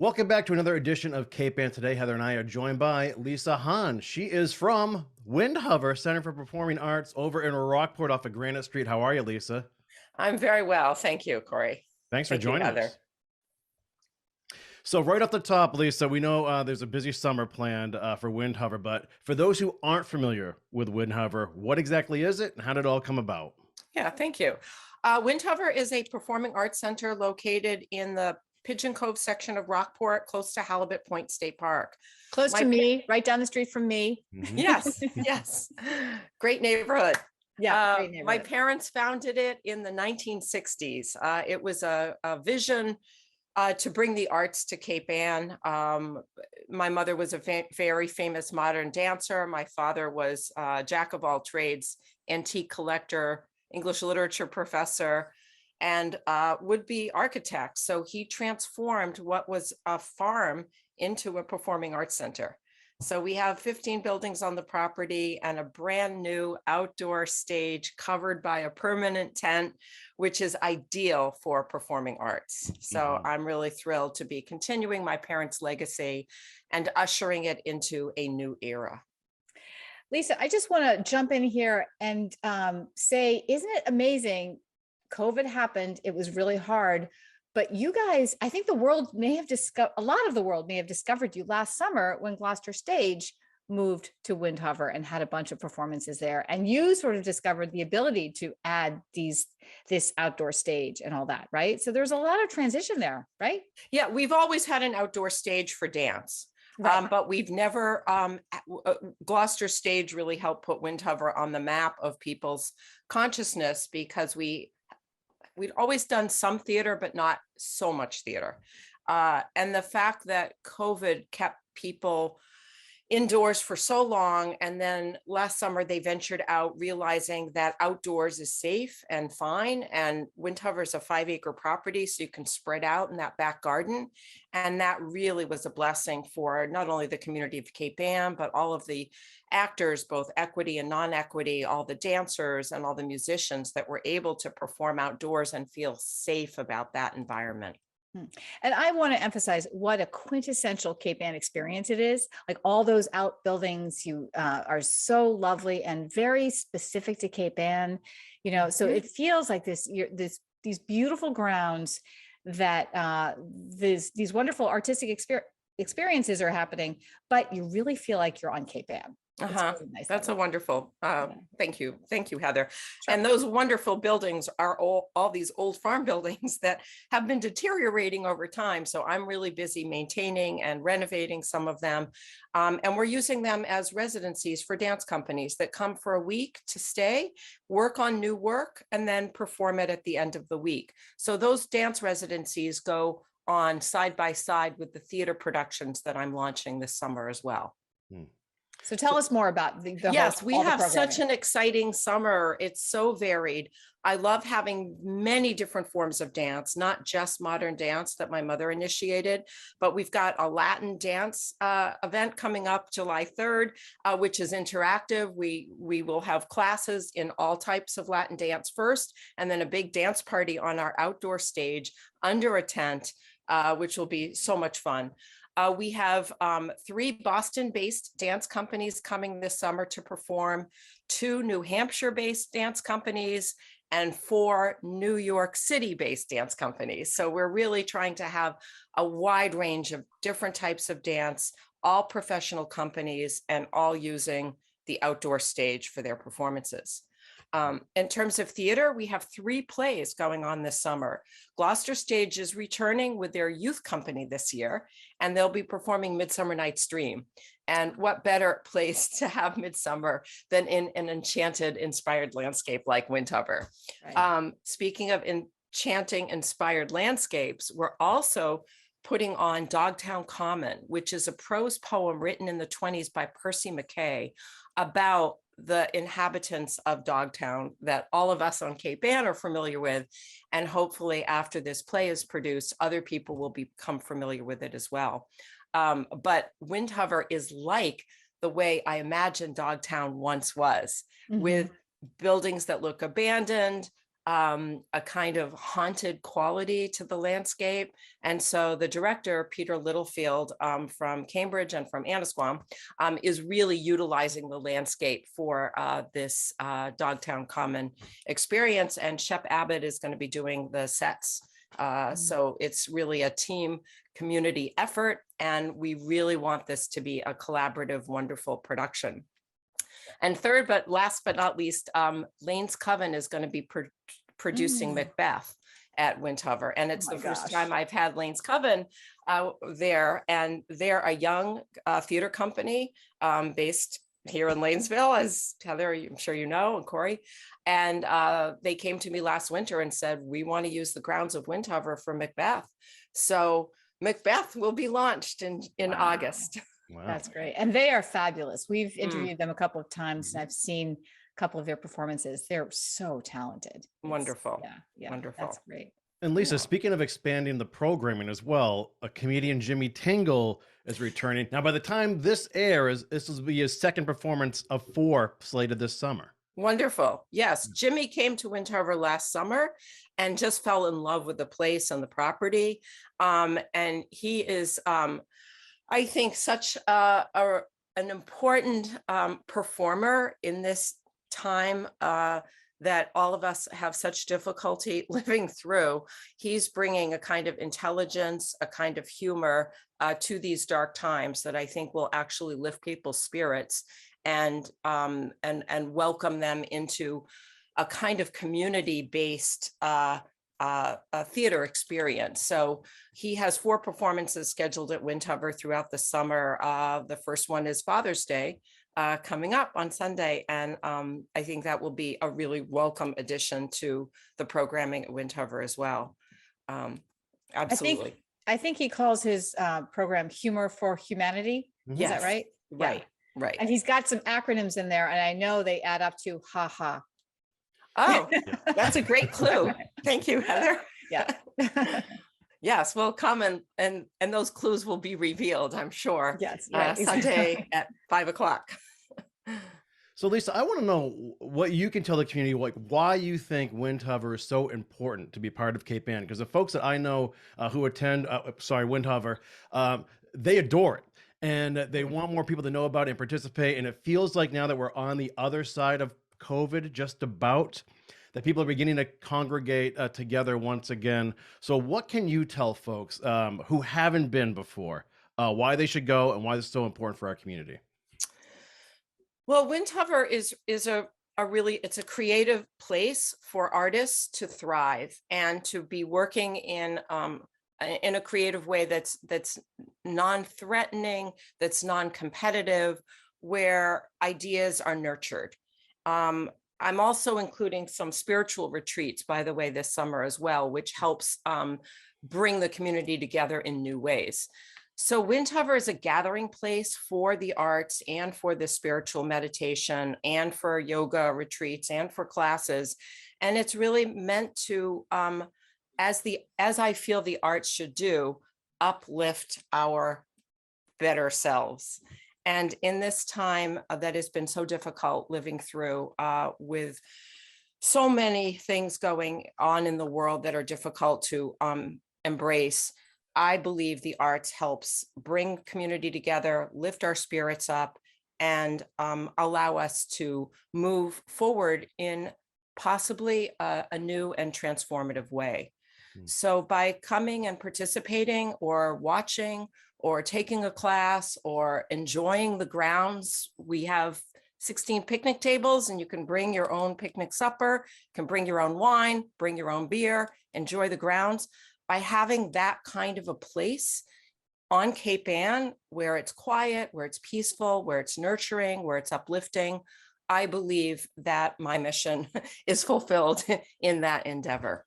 Welcome back to another edition of Cape Ann. Today, Heather and I are joined by Lisa Hahn. She is from Windhover Center for Performing Arts over in Rockport off of Granite Street. How are you, Lisa? I'm very well. Thank you, Kory. Thanks for Thank you, joining Heather. us. So right off the top, Lisa, we know there's a busy summer planned for Windhover, but for those who aren't familiar with Windhover, what exactly is it and how did it all come about? Yeah, thank you. Windhover is a performing arts center located in the Pigeon Cove section of Rockport, close to Halibut Point State Park. Close to me, right down the street from me. Yes, yes. Great neighborhood. Yeah, great My neighborhood. parents founded it in the 1960s. It was a vision to bring the arts to Cape Ann. My mother was a very famous modern dancer. My father was a jack of all trades, antique collector, English literature professor, and would-be architect. So he transformed what was a farm into a performing arts center. So we have 15 buildings on the property and a brand new outdoor stage covered by a permanent tent, which is ideal for performing arts. So I'm really thrilled to be continuing my parents' legacy and ushering it into a new era. Lisa, I just want to jump in here and say, isn't it amazing? COVID happened. It was really hard. But you guys, I think the world may have discovered, a lot of the world may have discovered you last summer when Gloucester Stage moved to Windhover and had a bunch of performances there. And you sort of discovered the ability to add this outdoor stage and all that, right? So there's a lot of transition there, right? Yeah, we've always had an outdoor stage for dance. Right. But we've never, Gloucester Stage really helped put Windhover on the map of people's consciousness because we'd always done some theater, but not so much theater. And the fact that COVID kept people indoors for so long, and then last summer they ventured out realizing that outdoors is safe and fine, and Windhover is a 5-acre property, so you can spread out in that back garden. And that really was a blessing for not only the community of Cape Ann, but all of the actors, both equity and non-equity, all the dancers and all the musicians that were able to perform outdoors and feel safe about that environment. And I want to emphasize what a quintessential Cape Ann experience it is. Like all those outbuildings, you are so lovely and very specific to Cape Ann. You know, so it feels like these beautiful grounds that these wonderful artistic experiences are happening, but you really feel like you're on Cape Ann. Really nice. That's a wonderful, thank you, Heather. Sure. And those wonderful buildings are all these old farm buildings that have been deteriorating over time. So I'm really busy maintaining and renovating some of them. And we're using them as residencies for dance companies that come for a week to stay, work on new work, and then perform it at the end of the week. So those dance residencies go on side by side with the theater productions that I'm launching this summer as well. So tell us more about the yes, we have programming. such an exciting summer. It's so varied. I love having many different forms of dance, not just modern dance that my mother initiated, but we've got a Latin dance event coming up July 3rd, which is interactive. We will have classes in all types of Latin dance first, and then a big dance party on our outdoor stage under a tent, which will be so much fun. We have 3 Boston-based dance companies coming this summer to perform, 2 New Hampshire-based dance companies, and 4 New York City-based dance companies. So we're really trying to have a wide range of different types of dance, all professional companies, and all using the outdoor stage for their performances. In terms of theater, we have 3 plays going on this summer. Gloucester Stage is returning with their youth company this year, and they'll be performing Midsummer Night's Dream. And what better place to have Midsummer than in an enchanted, inspired landscape like Windhover. Right. Speaking of enchanting, inspired landscapes, we're also putting on Dogtown Common, which is a prose poem written in the 1920s by Percy MacKay about the inhabitants of Dogtown that all of us on Cape Ann are familiar with. And hopefully after this play is produced, other people will become familiar with it as well. But Windhover is like the way I imagine Dogtown once was, with buildings that look abandoned, a kind of haunted quality to the landscape. And so the director, Peter Littlefield, from Cambridge and from Annisquam, is really utilizing the landscape for this Dogtown Common experience. And Shep Abbott is going to be doing the sets. So it's really a team community effort, and we really want this to be a collaborative, wonderful production. And third, but last but not least, Lanescoven is going to be producing MacBeth at Windhover. And it's the first time I've had Lanescoven there. And they're a young theater company based here in Lanesville, as Heather, I'm sure you know, and Kory. And they came to me last winter and said, we want to use the grounds of Windhover for MacBeth. So MacBeth will be launched in August. Wow. That's great. And they are fabulous. We've interviewed them a couple of times and I've seen a couple of their performances. They're so talented. Wonderful. Yeah, wonderful. That's great. And Lisa, speaking of expanding the programming as well, a comedian Jimmy Tingle is returning. Now, by the time this airs, this will be his second performance of 4 slated this summer. Wonderful. Yes. Jimmy came to Windhover last summer and just fell in love with the place and the property. And he is, I think, such an important performer in this time that all of us have such difficulty living through. He's bringing a kind of intelligence, a kind of humor to these dark times that I think will actually lift people's spirits and welcome them into a kind of community-based theater experience. So he has 4 performances scheduled at Windhover throughout the summer. The first one is Father's Day coming up on Sunday. And I think that will be a really welcome addition to the programming at Windhover as well. Absolutely. I think he calls his program Humor for Humanity. Is that right? Right. Yeah. Right. And he's got some acronyms in there, and I know they add up to ha. Oh, that's a great clue. Thank you, Heather. Yeah. Yes, we'll come and those clues will be revealed, I'm sure. Yes. Right. Sunday at 5:00. So Lisa, I want to know what you can tell the community, like why you think Windhover is so important to be part of Cape Ann. Because the folks that I know who attend, Windhover, they adore it. And they want more people to know about it and participate. And it feels like now that we're on the other side of COVID, just about, that people are beginning to congregate together once again. So what can you tell folks who haven't been before, why they should go and why this is so important for our community? Well, Windhover is a really, it's a creative place for artists to thrive and to be working in a creative way that's non-threatening, that's non-competitive, where ideas are nurtured. I'm also including some spiritual retreats, by the way, this summer as well, which helps bring the community together in new ways. So Windhover is a gathering place for the arts and for the spiritual meditation and for yoga retreats and for classes. And it's really meant to, as I feel the arts should do, uplift our better selves. And in this time that has been so difficult living through with so many things going on in the world that are difficult to embrace, I believe the arts helps bring community together, lift our spirits up, and allow us to move forward in possibly a new and transformative way. So by coming and participating or watching or taking a class or enjoying the grounds, we have 16 picnic tables and you can bring your own picnic supper, you can bring your own wine, bring your own beer, enjoy the grounds. By having that kind of a place on Cape Ann where it's quiet, where it's peaceful, where it's nurturing, where it's uplifting, I believe that my mission is fulfilled in that endeavor.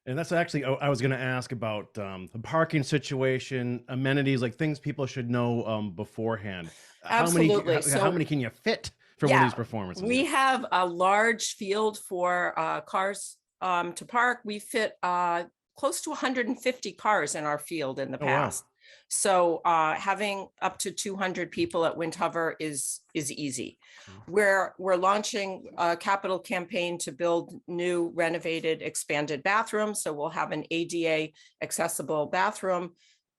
And that's actually, I was going to ask about the parking situation, amenities, like things people should know beforehand. Absolutely. How many can you fit for one of these performances? We have a large field for cars to park. We fit close to 150 cars in our field in the past. So having up to 200 people at Windhover is easy. Mm. We're launching a capital campaign to build new, renovated, expanded bathrooms. So we'll have an ADA accessible bathroom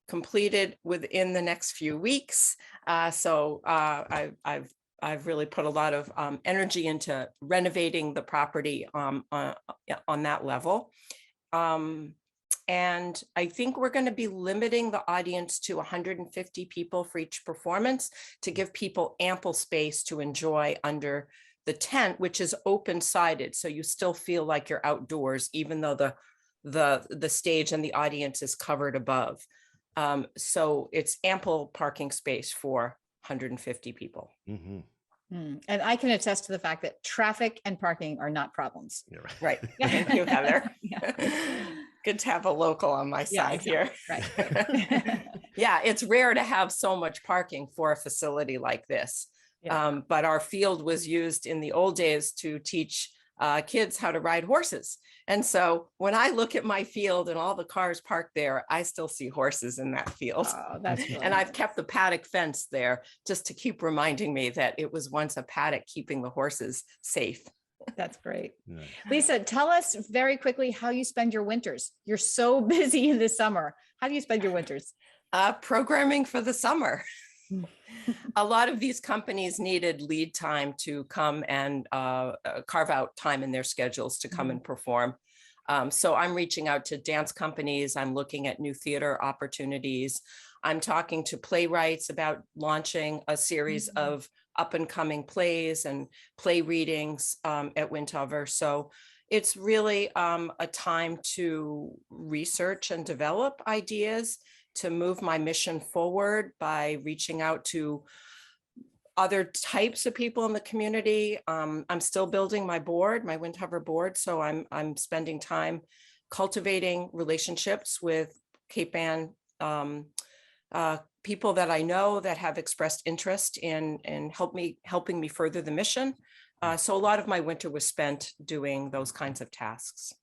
completed within the next few weeks. I've really put a lot of energy into renovating the property on that level. And I think we're going to be limiting the audience to 150 people for each performance to give people ample space to enjoy under the tent, which is open-sided. So you still feel like you're outdoors, even though the stage and the audience is covered above. So it's ample parking space for 150 people. Mm-hmm. And I can attest to the fact that traffic and parking are not problems. Yeah, Right. Thank you, Heather. Yeah. Good to have a local on my side here. Right. Yeah, it's rare to have so much parking for a facility like this. Yeah. But our field was used in the old days to teach kids how to ride horses. And so when I look at my field and all the cars parked there, I still see horses in that field. Oh, that's really And I've nice. kept the paddock fence there just to keep reminding me that it was once a paddock keeping the horses safe. That's great. Yeah. Lisa, tell us very quickly how you spend your winters. You're so busy in the summer. How do you spend your winters? Programming for the summer. A lot of these companies needed lead time to come and carve out time in their schedules to come and perform. So I'm reaching out to dance companies. I'm looking at new theater opportunities. I'm talking to playwrights about launching a series of up and coming plays and play readings at Windhover. So it's really a time to research and develop ideas, to move my mission forward by reaching out to other types of people in the community. I'm still building my board, my Windhover board. So I'm spending time cultivating relationships with Cape Ann people that I know that have expressed interest in helping me further the mission. So a lot of my winter was spent doing those kinds of tasks.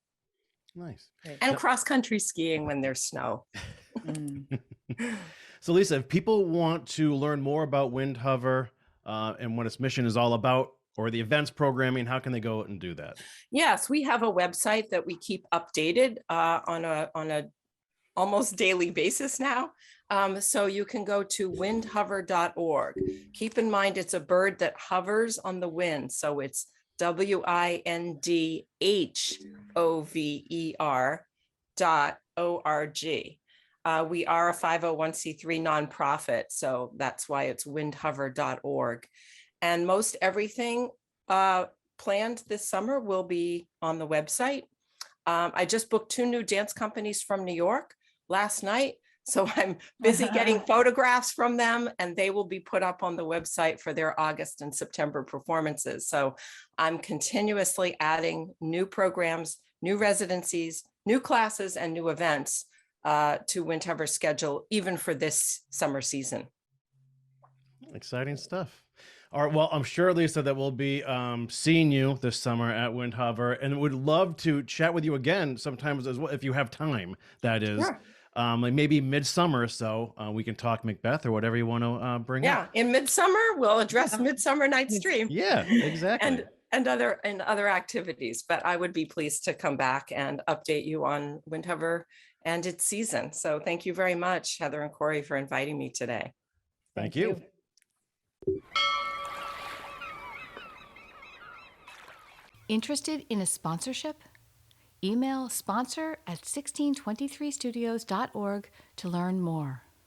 Nice. And cross-country skiing when there's snow. So Lisa, if people want to learn more about Windhover and what its mission is all about, or the events programming, how can they go and do that? Yes, we have a website that we keep updated on a almost daily basis now. So you can go to windhover.org. Keep in mind, it's a bird that hovers on the wind. So it's WINDHOVER.org. We are a 501c3 nonprofit, so that's why it's windhover.org. And most everything planned this summer will be on the website. I just booked 2 new dance companies from New York last night. So I'm busy getting photographs from them, and they will be put up on the website for their August and September performances. So I'm continuously adding new programs, new residencies, new classes, and new events to Windhover's schedule, even for this summer season. Exciting stuff. All right. Well, I'm sure, Lisa, that we'll be seeing you this summer at Windhover, and would love to chat with you again sometimes as well, if you have time, that is. Sure. Like maybe midsummer, so we can talk MacBeth or whatever you want to bring up. Yeah, in Midsummer, we'll address Midsummer Night's Dream. Yeah, exactly. and other activities. But I would be pleased to come back and update you on Windhover and its season. So thank you very much, Heather and Kory, for inviting me today. Thank you. Interested in a sponsorship? Email sponsor@1623studios.org to learn more.